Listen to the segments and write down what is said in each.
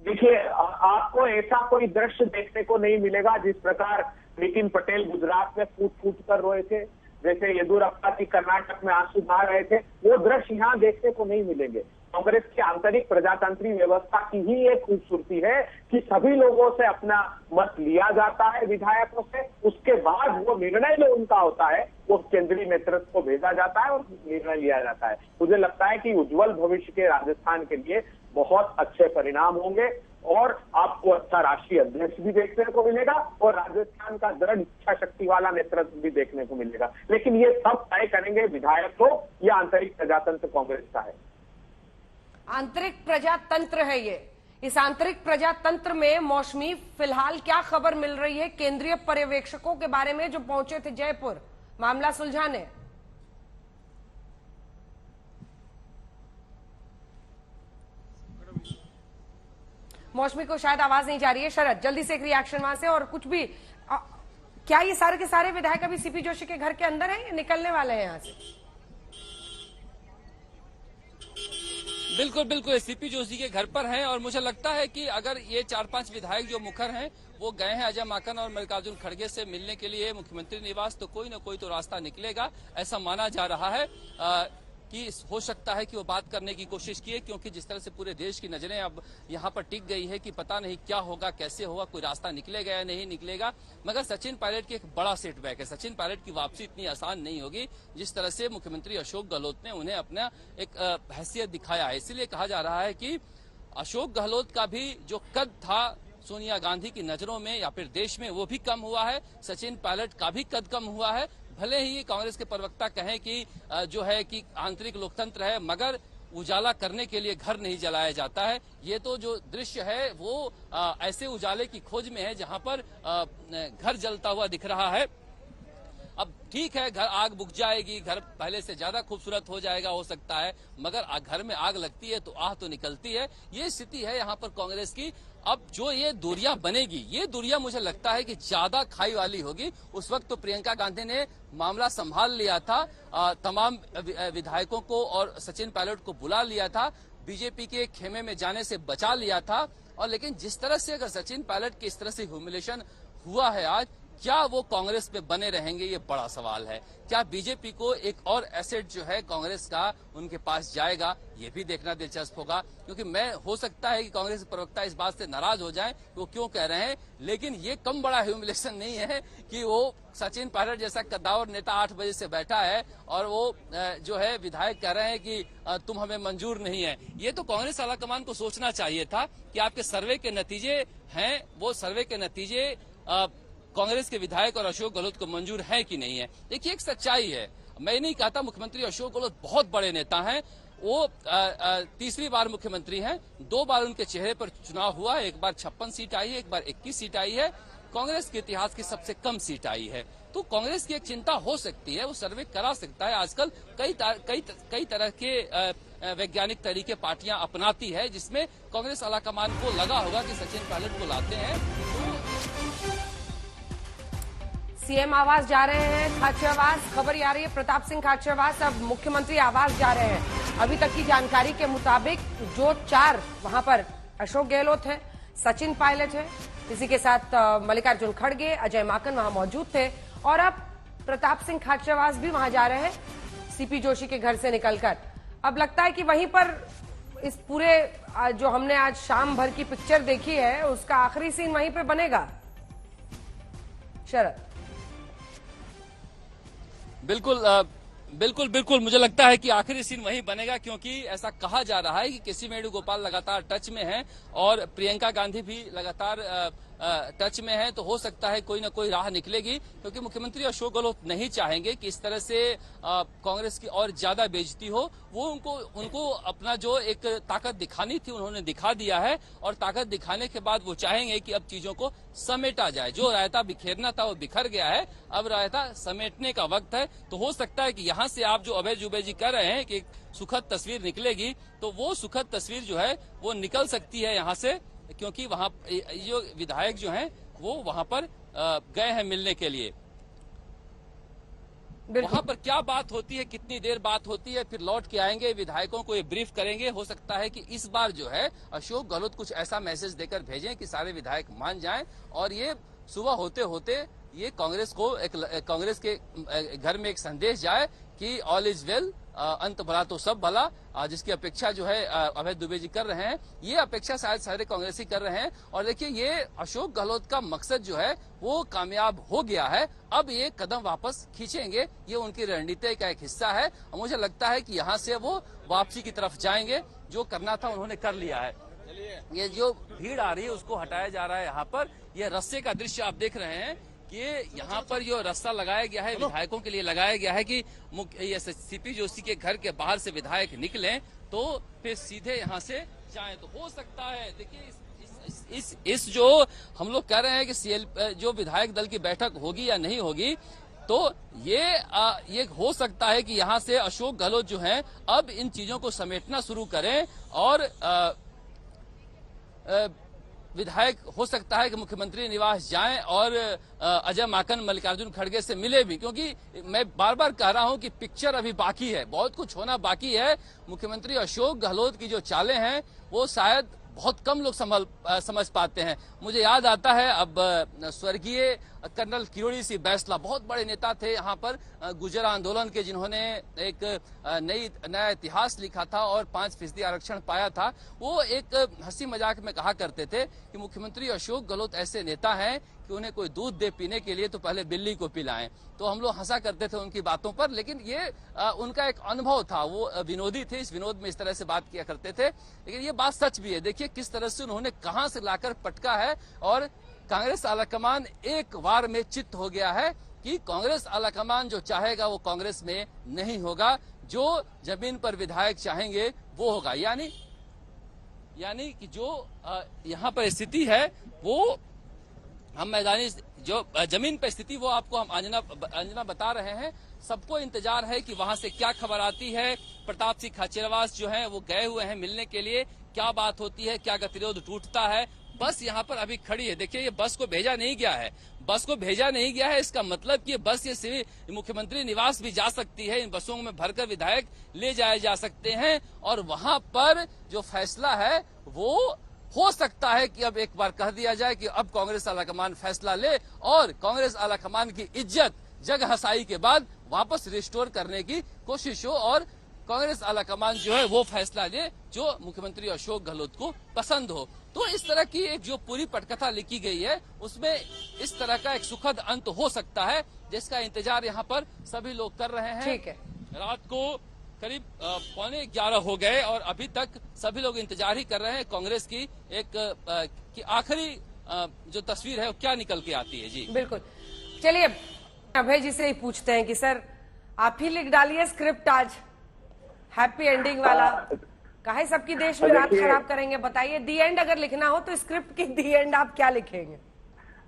देखिए, आपको ऐसा कोई दृश्य देखने को नहीं मिलेगा जिस प्रकार नितिन पटेल गुजरात में फूट फूट कर रोए थे, जैसे येदियुरप्पा जी कर्नाटक में आंसू बहा रहे थे, वो दृश्य यहाँ देखने को नहीं मिलेंगे। कांग्रेस की आंतरिक प्रजातांत्रिक व्यवस्था की ही एक खूबसूरती है कि सभी लोगों से अपना मत लिया जाता है, विधायकों से, उसके बाद वो निर्णय जो उनका होता है वो केंद्रीय नेतृत्व को भेजा जाता है और निर्णय लिया जाता है। मुझे लगता है कि उज्जवल भविष्य के राजस्थान के लिए बहुत अच्छे परिणाम होंगे और आपको अच्छा राष्ट्रीय अध्यक्ष भी देखने को मिलेगा और राजस्थान का दृढ़ इच्छा शक्ति वाला नेतृत्व भी देखने को मिलेगा। लेकिन ये सब तय करेंगे विधायक लोग या आंतरिक प्रजातंत्र कांग्रेस का है। आंतरिक प्रजातंत्र है ये। इस आंतरिक प्रजातंत्र में मौसमी फिलहाल क्या खबर मिल रही है केंद्रीय पर्यवेक्षकों के बारे में जो पहुंचे थे जयपुर मामला सुलझाने? मौसमी को शायद आवाज नहीं जा रही है। शरद, जल्दी से एक रिएक्शन वहां से। और कुछ भी क्या ये सारे के सारे विधायक अभी सीपी जोशी के घर के अंदर हैं या निकलने वाले हैं यहाँ से? बिल्कुल बिल्कुल, सीपी जोशी के घर पर हैं और मुझे लगता है कि अगर ये 4-5 विधायक जो मुखर हैं वो गए हैं अजय माकन और मल्लिकार्जुन खड़गे से मिलने के लिए मुख्यमंत्री निवास, तो कोई न कोई तो रास्ता निकलेगा, ऐसा माना जा रहा है कि हो सकता है कि वो बात करने की कोशिश की है, क्योंकि जिस तरह से पूरे देश की नजरें अब यहाँ पर टिक गई है कि पता नहीं क्या होगा, कैसे होगा, कोई रास्ता निकलेगा या नहीं निकलेगा। मगर सचिन पायलट की एक बड़ा सेटबैक है। सचिन पायलट की वापसी इतनी आसान नहीं होगी जिस तरह से मुख्यमंत्री अशोक गहलोत ने उन्हें अपना एक हैसियत दिखाया है। इसीलिए कहा जा रहा है कि अशोक गहलोत का भी जो कद था सोनिया गांधी की नजरों में या फिर देश में, वो भी कम हुआ है। सचिन पायलट का भी कद कम हुआ है। भले ही कांग्रेस के प्रवक्ता कहें कि जो है कि आंतरिक लोकतंत्र है, मगर उजाला करने के लिए घर नहीं जलाया जाता है। ये तो जो दृश्य है वो ऐसे उजाले की खोज में है जहां पर घर जलता हुआ दिख रहा है। अब ठीक है, घर आग बुझ जाएगी, घर पहले से ज्यादा खूबसूरत हो जाएगा, हो सकता है, मगर घर में आग लगती है तो आह तो निकलती है। ये स्थिति है यहाँ पर कांग्रेस की। अब जो ये दूरियां बनेगी, ये दूरियां मुझे लगता है कि ज्यादा खाई वाली होगी। उस वक्त तो प्रियंका गांधी ने मामला संभाल लिया था, तमाम विधायकों को और सचिन पायलट को बुला लिया था, बीजेपी के खेमे में जाने से बचा लिया था। और लेकिन जिस तरह से अगर सचिन पायलट की इस तरह से ह्यूमिलेशन हुआ है आज, क्या वो कांग्रेस पे बने रहेंगे, ये बड़ा सवाल है। क्या बीजेपी को एक और एसेट जो है कांग्रेस का उनके पास जाएगा, ये भी देखना दिलचस्प होगा। क्योंकि मैं हो सकता है कि कांग्रेस प्रवक्ता इस बात से नाराज हो जाएं कि वो क्यों कह रहे हैं, लेकिन ये कम बड़ा ह्यूमिलेशन नहीं है कि वो सचिन पायलट जैसा कद्दावर नेता 8 बजे से बैठा है और वो जो है विधायक कह रहे हैं कि तुम हमें मंजूर नहीं है। ये तो कांग्रेस आलाकमान को सोचना चाहिए था कि आपके सर्वे के नतीजे हैं, वो सर्वे के नतीजे कांग्रेस के विधायक और अशोक गहलोत को मंजूर है कि नहीं है। देखिए, एक सच्चाई है, मैं नहीं कहता मुख्यमंत्री अशोक गहलोत बहुत बड़े नेता हैं, वो तीसरी बार मुख्यमंत्री हैं, 2 बार उनके चेहरे पर चुनाव हुआ, एक बार 56 सीट आई है, एक बार 21 सीट आई है, कांग्रेस के इतिहास की सबसे कम सीट आई है। तो कांग्रेस की एक चिंता हो सकती है, वो सर्वे करा सकता है। आजकल कई तरह के वैज्ञानिक तरीके पार्टियां अपनाती है, जिसमें कांग्रेस आलाकमान को लगा होगा कि सचिन पायलट को लाते हैं। सीएम आवास जा रहे हैं, खाची आवास, खबर आ रही है प्रताप सिंह खाची आवास, अब मुख्यमंत्री आवास जा रहे हैं। अभी तक की जानकारी के मुताबिक जो 4 वहां पर अशोक गहलोत है, सचिन पायलट है, इसी के साथ मल्लिकार्जुन खड़गे, अजय माकन वहां मौजूद थे और अब प्रताप सिंह खाची आवास भी वहां जा रहे हैं सीपी जोशी के घर से निकलकर। अब लगता है कि वहीं पर इस पूरे जो हमने आज शाम भर की पिक्चर देखी है उसका आखिरी सीन वहीं पे बनेगा। शरद, बिल्कुल मुझे लगता है कि आखिरी सीन वहीं बनेगा, क्योंकि ऐसा कहा जा रहा है कि केसी वेणुगोपाल लगातार टच में हैं और प्रियंका गांधी भी लगातार टच में है। तो हो सकता है कोई ना कोई राह निकलेगी, क्योंकि मुख्यमंत्री अशोक गहलोत नहीं चाहेंगे कि इस तरह से कांग्रेस की और ज्यादा बेइज्जती हो। वो उनको अपना जो एक ताकत दिखानी थी उन्होंने दिखा दिया है और ताकत दिखाने के बाद वो चाहेंगे कि अब चीजों को समेटा जाए। जो रायता बिखेरना था वो बिखर गया है, अब रायता समेटने का वक्त है। तो हो सकता है कि यहाँ से आप जो अभय जुबे जी कह रहे हैं कि सुखद तस्वीर निकलेगी, तो वो सुखद तस्वीर जो है वो निकल सकती है यहाँ से, क्योंकि वहां जो विधायक जो हैं वो वहां पर गए हैं मिलने के लिए। वहां पर क्या बात होती है, कितनी देर बात होती है, फिर लौट के आएंगे, विधायकों को ये ब्रीफ करेंगे। हो सकता है कि इस बार जो है अशोक गहलोत कुछ ऐसा मैसेज देकर भेजें कि सारे विधायक मान जाएं और ये सुबह होते होते ये कांग्रेस को कांग्रेस के घर में एक संदेश जाए कि ऑल इज वेल, अंत भला तो सब भला, जिसकी अपेक्षा जो है अभय दुबे जी कर रहे हैं। ये अपेक्षा शायद सारे कांग्रेसी कर रहे हैं। और देखिए, ये अशोक गहलोत का मकसद जो है वो कामयाब हो गया है। अब ये कदम वापस खींचेंगे, ये उनकी रणनीति का एक हिस्सा है। और मुझे लगता है कि यहाँ से वो वापसी की तरफ जाएंगे। जो करना था उन्होंने कर लिया है। ये जो भीड़ आ रही है उसको हटाया जा रहा है। यहाँ पर ये रस्से का दृश्य आप देख रहे हैं कि यहाँ पर जो रास्ता लगाया गया है विधायकों के लिए लगाया गया है कि ये सीपी जोशी के घर के बाहर से विधायक निकलें तो फिर सीधे यहाँ से जाएं। तो हो सकता है, देखिए इस जो हम लोग कह रहे हैं कि जो विधायक दल की बैठक होगी या नहीं होगी, तो ये हो सकता है कि यहाँ से अशोक गहलोत जो हैं अब इन चीजों को समेटना शुरू करें और विधायक हो सकता है कि मुख्यमंत्री निवास जाएं और अजय माकन मल्लिकार्जुन खड़गे से मिले भी, क्योंकि मैं बार बार कह रहा हूं कि पिक्चर अभी बाकी है, बहुत कुछ होना बाकी है। मुख्यमंत्री अशोक गहलोत की जो चालें हैं वो शायद बहुत कम लोग समझ पाते हैं। मुझे याद आता है अब स्वर्गीय कर्नल किरोड़ी सिंह बैसला बहुत बड़े नेता थे यहाँ पर गुर्जर आंदोलन के, जिन्होंने एक नया इतिहास लिखा था और 5% आरक्षण पाया था। वो एक हंसी मजाक में कहा करते थे कि मुख्यमंत्री अशोक गहलोत ऐसे नेता हैं कि उन्हें कोई दूध दे पीने के लिए तो पहले बिल्ली को पिलाएं। तो हम लोग हंसा करते थे उनकी बातों पर, लेकिन ये उनका एक अनुभव था, वो विनोदी थे, इस विनोद में इस तरह से बात किया करते थे। लेकिन ये बात सच भी है। देखिए किस तरह से उन्होंने कहां से लाकर पटका है और कांग्रेस आलाकमान एक बार में चित्त हो गया है कि कांग्रेस आलाकमान जो चाहेगा वो कांग्रेस में नहीं होगा, जो जमीन पर विधायक चाहेंगे वो होगा। यानी कि जो यहाँ पर स्थिति है वो हम मैदानी जो जमीन पर स्थिति वो आपको हम अंजना बता रहे हैं। सबको इंतजार है कि वहां से क्या खबर आती है। प्रताप सिंह खाचरियावास जो है वो गए हुए हैं मिलने के लिए, क्या बात होती है, क्या गतिरोध टूटता है। बस यहाँ पर अभी खड़ी है। देखिए ये बस को भेजा नहीं गया है, बस को भेजा नहीं गया है, इसका मतलब कि बस ये मुख्यमंत्री निवास भी जा सकती है। इन बसों में भरकर विधायक ले जाए जा सकते हैं और वहां पर जो फैसला है वो हो सकता है कि अब एक बार कह दिया जाए कि अब कांग्रेस आलाकमान फैसला ले और कांग्रेस आलाकमान की इज्जत जग हसाई के बाद वापस रिस्टोर करने की कोशिश हो और कांग्रेस आलाकमान जो है वो फैसला ले जो मुख्यमंत्री अशोक गहलोत को पसंद हो। तो इस तरह की एक जो पूरी पटकथा लिखी गई है उसमें इस तरह का एक सुखद अंत हो सकता है, जिसका इंतजार यहाँ पर सभी लोग कर रहे हैं। ठीक है, रात को करीब 11:15 हो गए और अभी तक सभी लोग इंतजार ही कर रहे हैं कांग्रेस की एक आखिरी जो तस्वीर है वो क्या निकल के आती है। जी बिल्कुल। चलिए अभय जी से ही पूछते हैं कि सर आप ही लिख डालिए स्क्रिप्ट आज हैप्पी एंडिंग वाला, काहे सबकी देश में रात खराब करेंगे। बताइए दी एंड अगर लिखना हो तो स्क्रिप्ट की दी एंड आप क्या लिखेंगे?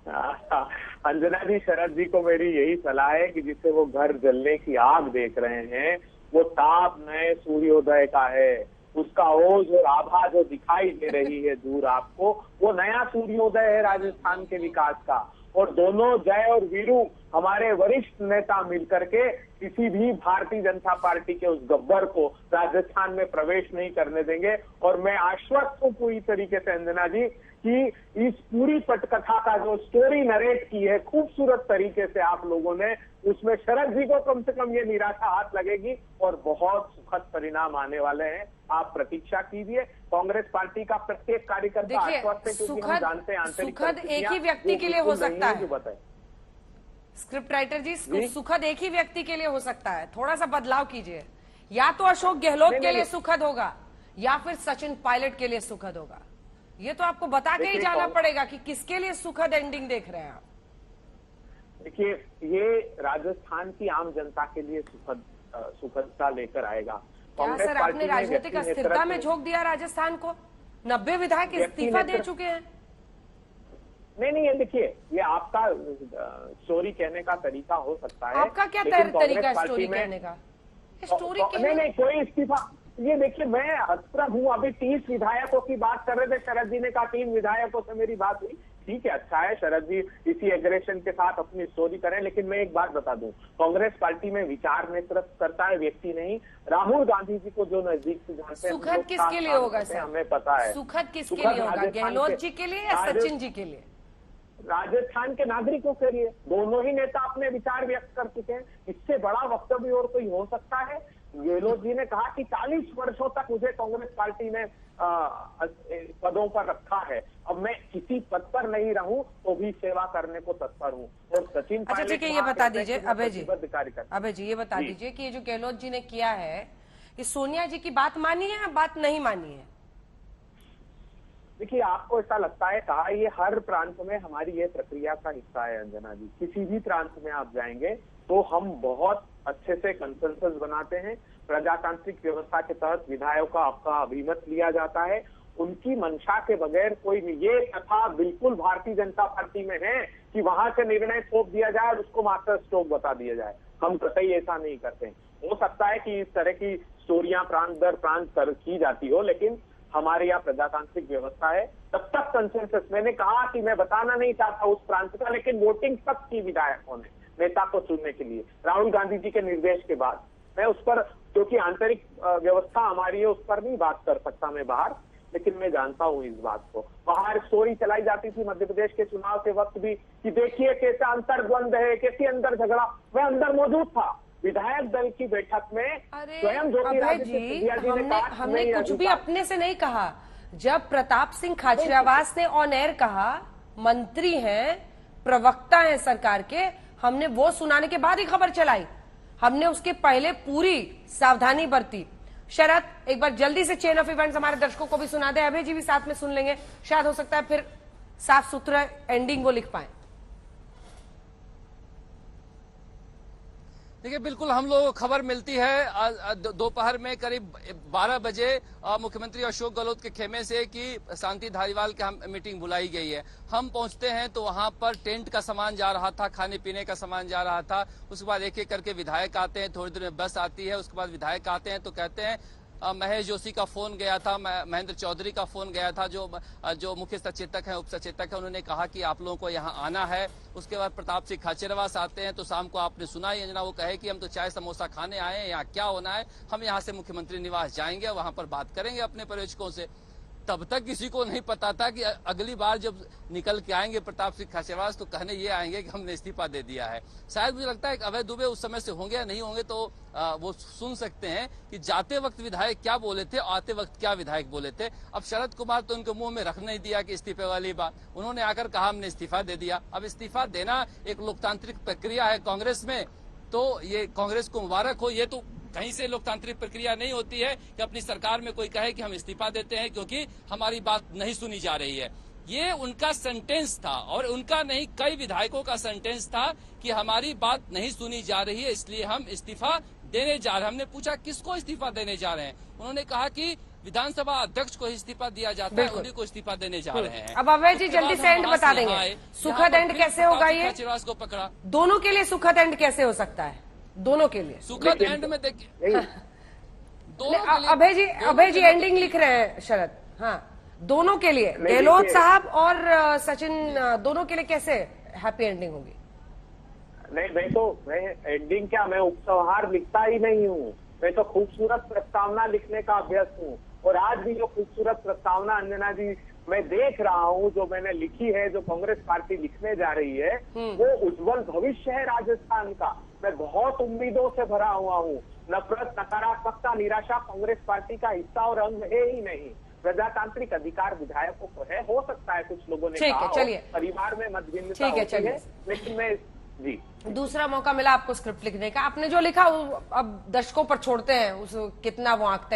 अंजना जी, शरद जी को मेरी यही सलाह है कि जिसे वो घर जलने की आग देख रहे हैं वो ताप नए सूर्योदय का है। उसका ओज और आभा जो दिखाई दे रही है दूर आपको, वो नया सूर्योदय है राजस्थान के विकास का। और दोनों जय और वीरू हमारे वरिष्ठ नेता मिलकर के किसी भी भारतीय जनता पार्टी के उस गब्बर को राजस्थान में प्रवेश नहीं करने देंगे। और मैं आश्वस्त हूं पूरी तरीके से अंजना जी कि इस पूरी पटकथा का जो स्टोरी नरेट की है खूबसूरत तरीके से आप लोगों ने, उसमें शरद जी को कम से कम ये निराशा हाथ लगेगी और बहुत सुखद परिणाम आने वाले हैं। आप प्रतीक्षा कीजिए। कांग्रेस पार्टी का प्रत्येक कार्यकर्ता आश्वस्त है क्योंकि हम जानते हैं सुखद एक ही व्यक्ति के लिए हो सकता है। स्क्रिप्ट राइटर जी, सुखद एक ही व्यक्ति के लिए हो सकता है, थोड़ा सा बदलाव कीजिए। या तो अशोक गहलोत के लिए सुखद होगा या फिर सचिन पायलट के लिए सुखद होगा। ये तो आपको बता के ही जाना पड़ेगा कि किसके लिए सुखद एंडिंग देख रहे हैं आप। देखिए ये राजस्थान की आम जनता के लिए सुखदता लेकर आएगा। क्या सर आपने राजनीतिक अस्थिरता में झोंक दिया राजस्थान को? 90 विधायक इस्तीफा दे चुके हैं। नहीं, ये देखिए ये आपका स्टोरी कहने का तरीका हो सकता है। आपका क्या तरीका स्टोरी कहने का? स्टोरी नहीं कोई इस्तीफा। ये देखिए मैं हतप्रभ हूँ। अभी 30 विधायकों की बात कर रहे थे, शरद जी ने कहा 3 विधायकों से मेरी बात हुई। ठीक है, अच्छा है, शरद जी इसी एग्रेशन के साथ अपनी स्टोरी करें, लेकिन मैं एक बात बता दूं, कांग्रेस पार्टी में विचार नेतृत्व करता है व्यक्ति नहीं। राहुल गांधी जी को जो नजदीक से जानते हैं, सुखद किसके लिए होगा सर? हमें पता है सुखद किसके लिए होगा, गहलोत जी के लिए या सचिन जी के लिए? राजस्थान के नागरिकों के लिए। दोनों ही नेता अपने विचार व्यक्त कर चुके हैं, इससे बड़ा वक्तव्य और कोई हो सकता है? गहलोत जी ने कहा कि 40 वर्षों तक मुझे कांग्रेस पार्टी ने पदों पर रखा है, अब मैं किसी पद पर नहीं रहूं तो भी सेवा करने को तत्पर हूं। और सचिन, अच्छा ठीक है, ये बता दीजिए अभय जी, ये बता जी। दीजिए कि ये जो गहलोत जी ने किया है, ये सोनिया जी की बात मानी है या बात नहीं मानी है? देखिए, आपको ऐसा लगता है, कहा ये हर प्रांत में हमारी ये प्रक्रिया का हिस्सा है अंजना जी। किसी भी प्रांत में आप जाएंगे तो हम बहुत अच्छे से कंसेंसस बनाते हैं। प्रजातांत्रिक व्यवस्था के तहत विधायकों का आपका अभिमत लिया जाता है, उनकी मंशा के बगैर कोई नहीं। ये कथा बिल्कुल भारतीय जनता पार्टी में है कि वहां से निर्णय थोप दिया जाए और उसको मास्टर स्ट्रोक बता दिया जाए, हम कतई ऐसा नहीं करते। हो सकता है कि इस तरह की स्टोरियां प्रांत दर प्रांत की जाती हो, लेकिन हमारे यहाँ प्रजातांत्रिक व्यवस्था है। तब तक कंसेंसस, मैंने कहा कि मैं बताना नहीं चाहता उस प्रांत का, लेकिन वोटिंग तक की विधायकों ने नेता को चुनने के लिए राहुल गांधी जी के निर्देश के बाद। मैं उस पर, क्योंकि आंतरिक व्यवस्था हमारी है, उस पर नहीं बात कर सकता मैं बाहर, लेकिन मैं जानता हूं इस बात को। बाहर स्टोरी चलाई जाती थी मध्य प्रदेश के चुनाव के वक्त भी कि देखिए कैसा अंतर्द्वंद है, कैसी अंदर झगड़ा। मैं अंदर मौजूद था विधायक दल की बैठक में, स्वयं ज्योतिरादित्य सिंधिया जी ने कहा, हमने कुछ भी अपने से नहीं कहा। जब प्रताप सिंह खाचरियावास ने ऑन एयर कहा, मंत्री हैं, प्रवक्ता हैं सरकार के, हमने वो सुनाने के बाद ही खबर चलाई, हमने उसके पहले पूरी सावधानी बरती। शरद, एक बार जल्दी से चेन ऑफ इवेंट्स हमारे दर्शकों को भी सुना दे, अभय जी भी साथ में सुन लेंगे, शायद हो सकता है फिर साफ सुथरा एंडिंग वो लिख पाए। देखिए, बिल्कुल हम लोग खबर मिलती है दोपहर में करीब 12 बजे मुख्यमंत्री अशोक गहलोत के खेमे से कि शांति धारीवाल की मीटिंग बुलाई गई है। हम पहुंचते हैं तो वहां पर टेंट का सामान जा रहा था, खाने पीने का सामान जा रहा था। उसके बाद एक एक करके विधायक आते हैं, थोड़ी देर में बस आती है, उसके बाद विधायक आते हैं तो कहते हैं महेश जोशी का फोन गया था, महेंद्र चौधरी का फोन गया था, जो मुख्य सचेतक है, उप सचेतक है, उन्होंने कहा कि आप लोगों को यहाँ आना है। उसके बाद प्रताप सिंह खाचरियावास आते हैं तो शाम को आपने सुना ही अंजना, वो कहे कि हम तो चाय समोसा खाने आए हैं, यहाँ क्या होना है, हम यहाँ से मुख्यमंत्री निवास जाएंगे, वहां पर बात करेंगे अपने पर्यवेक्षकों से। तब तक किसी को नहीं पता था कि अगली बार जब निकल के आएंगे प्रताप सिंह खाचरियावास तो कहने ये आएंगे कि हमने इस्तीफा दे दिया है। शायद मुझे लगता है कि अभय दुबे उस समय से होंगे या नहीं होंगे तो वो सुन सकते हैं कि जाते वक्त विधायक क्या बोले थे, आते वक्त क्या विधायक बोले थे। अब शरद कुमार तो उनके मुंह में रख नहीं दिया कि इस्तीफे वाली बात, उन्होंने आकर कहा हमने इस्तीफा दे दिया। अब इस्तीफा देना एक लोकतांत्रिक प्रक्रिया है कांग्रेस में, तो ये कांग्रेस को मुबारक हो। ये तो कहीं से लोकतांत्रिक प्रक्रिया नहीं होती है कि अपनी सरकार में कोई कहे कि हम इस्तीफा देते हैं क्योंकि हमारी बात नहीं सुनी जा रही है। ये उनका सेंटेंस था और उनका नहीं, कई विधायकों का सेंटेंस था कि हमारी बात नहीं सुनी जा रही है, इसलिए हम इस्तीफा देने जा रहे हैं। हमने पूछा किसको इस्तीफा देने जा रहे हैं, उन्होंने कहा कि विधानसभा अध्यक्ष को इस्तीफा दिया जाता है, उन्हीं को इस्तीफा देने जा रहे हैं। अब अभय जी जल्दी से एंड बता देंगे, सुखद एंड कैसे होगा? ये खाचरियावास को पकड़ा, दोनों के लिए सुखद एंड कैसे हो सकता है? दोनों के लिए सुखद एंड में देखिए, अभय जी एंडिंग लिख रहे हैं शरद। हाँ, दोनों के लिए, गहलोत साहब और सचिन, दोनों के लिए कैसे हैप्पी एंडिंग होगी? नहीं, मैं एंडिंग क्या, मैं उपसंहार लिखता ही नहीं हूँ, मैं तो खूबसूरत प्रस्तावना लिखने का अभ्यस्त हूँ। और आज भी जो खूबसूरत प्रस्तावना अंजना जी मैं देख रहा हूँ, जो मैंने लिखी है, जो कांग्रेस पार्टी लिखने जा रही है, वो उज्जवल भविष्य है राजस्थान का। मैं बहुत उम्मीदों से भरा हुआ हूँ। नफरत, नकारात्मकता, निराशा कांग्रेस पार्टी का हिस्सा और अंग है ही नहीं। प्रजातांत्रिक अधिकार विधायकों को है, हो सकता है कुछ लोगों ने कहा परिवार में मतभिन्नता होती है, लेकिन मैं जी दूसरा मौका मिला आपको स्क्रिप्ट लिखने का, आपने जो लिखा अब दर्शकों पर छोड़ते हैं, उस कितना वो आंकते हैं।